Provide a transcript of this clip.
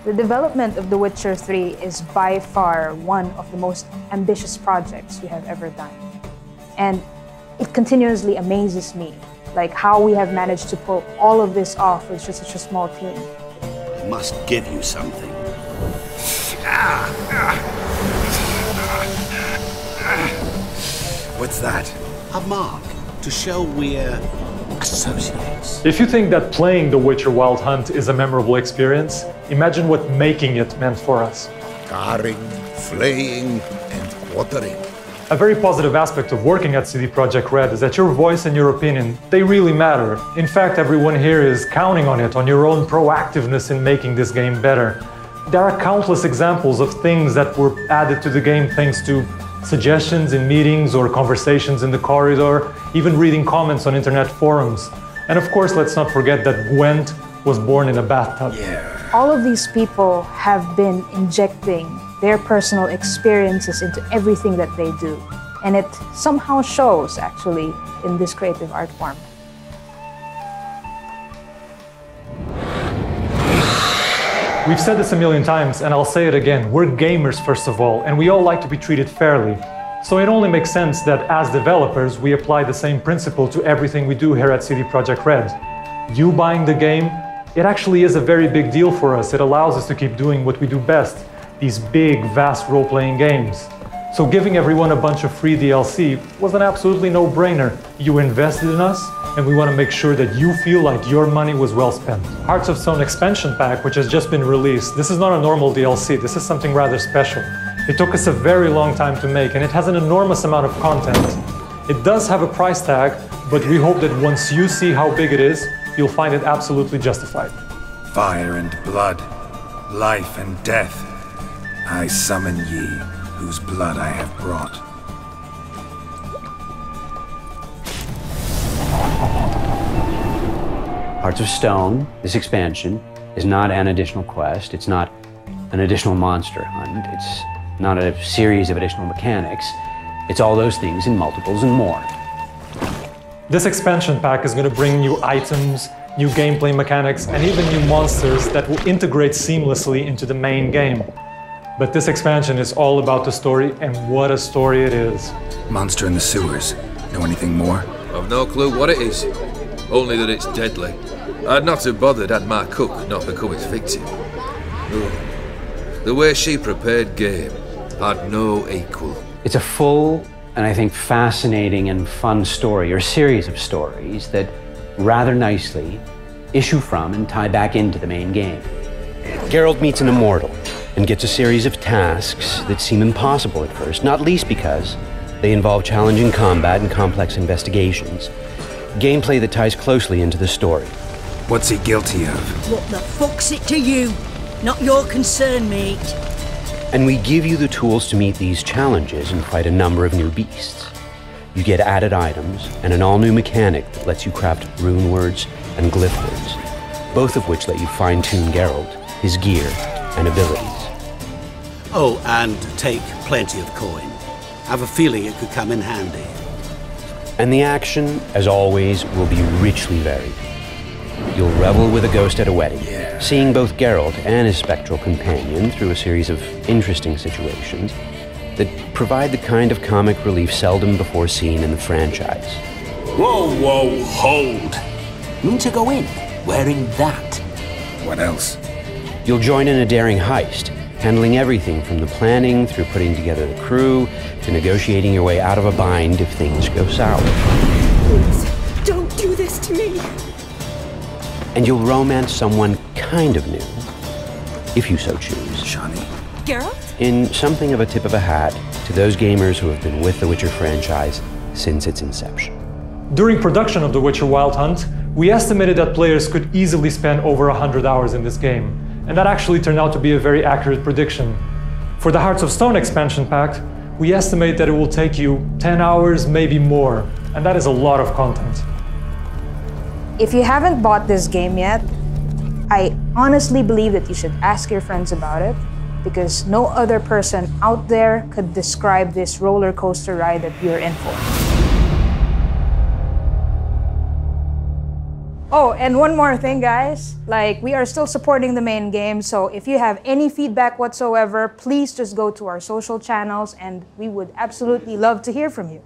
The development of The Witcher 3 is by far one of the most ambitious projects we have ever done. And it continuously amazes me, like how we have managed to pull all of this off with just such a small team. Must give you something. What's that? A mark to show we're associates. If you think that playing The Witcher Wild Hunt is a memorable experience, imagine what making it meant for us. Carring, flaying, and quartering. A very positive aspect of working at CD Projekt Red is that your voice and your opinion, they really matter. In fact, everyone here is counting on it, on your own proactiveness in making this game better. There are countless examples of things that were added to the game thanks to suggestions in meetings or conversations in the corridor, even reading comments on internet forums. And of course, let's not forget that Gwent was born in a bathtub. Yeah. All of these people have been injecting their personal experiences into everything that they do. And it somehow shows, actually, in this creative art form. We've said this a million times, and I'll say it again. We're gamers, first of all, and we all like to be treated fairly. So it only makes sense that as developers, we apply the same principle to everything we do here at CD Projekt Red. You buying the game, it actually is a very big deal for us. It allows us to keep doing what we do best, these big, vast role-playing games. So giving everyone a bunch of free DLC was an absolutely no-brainer. You invested in us, and we want to make sure that you feel like your money was well spent. Hearts of Stone expansion pack, which has just been released, this is not a normal DLC, this is something rather special. It took us a very long time to make, and it has an enormous amount of content. It does have a price tag, but we hope that once you see how big it is, you'll find it absolutely justified. Fire and blood, life and death. I summon ye, whose blood I have brought. Hearts of Stone, this expansion, is not an additional quest, it's not an additional monster hunt, it's not a series of additional mechanics, it's all those things in multiples and more. This expansion pack is going to bring new items, new gameplay mechanics, and even new monsters that will integrate seamlessly into the main game. But this expansion is all about the story, and what a story it is. Monster in the sewers. Know anything more? I've no clue what it is, only that it's deadly. I'd not have bothered had my cook not become its victim. The way she prepared game had no equal. It's a full and I think fascinating and fun story, or series of stories that rather nicely issue from and tie back into the main game. Geralt meets an immortal and gets a series of tasks that seem impossible at first, not least because they involve challenging combat and complex investigations. Gameplay that ties closely into the story. What's he guilty of? What the fuck's it to you? Not your concern, mate. And we give you the tools to meet these challenges and fight a number of new beasts. You get added items and an all-new mechanic that lets you craft rune words and glyph words, both of which let you fine-tune Geralt, his gear, and abilities. Oh, and take plenty of coin. Have a feeling it could come in handy. And the action, as always, will be richly varied. You'll revel with a ghost at a wedding, seeing both Geralt and his spectral companion through a series of interesting situations that provide the kind of comic relief seldom before seen in the franchise. Whoa, whoa, hold! Mean to go in wearing that? What else? You'll join in a daring heist, handling everything from the planning through putting together the crew to negotiating your way out of a bind if things go sour. Please, don't do this to me. And you'll romance someone kind of new, if you so choose. Shani? Geralt? In something of a tip of a hat to those gamers who have been with the Witcher franchise since its inception. During production of The Witcher Wild Hunt, we estimated that players could easily spend over 100 hours in this game, and that actually turned out to be a very accurate prediction. For the Hearts of Stone expansion pack, we estimate that it will take you 10 hours, maybe more, and that is a lot of content. If you haven't bought this game yet, I honestly believe that you should ask your friends about it, because no other person out there could describe this roller coaster ride that you're in for. Oh, and one more thing, guys. Like, we are still supporting the main game, so if you have any feedback whatsoever, please just go to our social channels, and we would absolutely love to hear from you.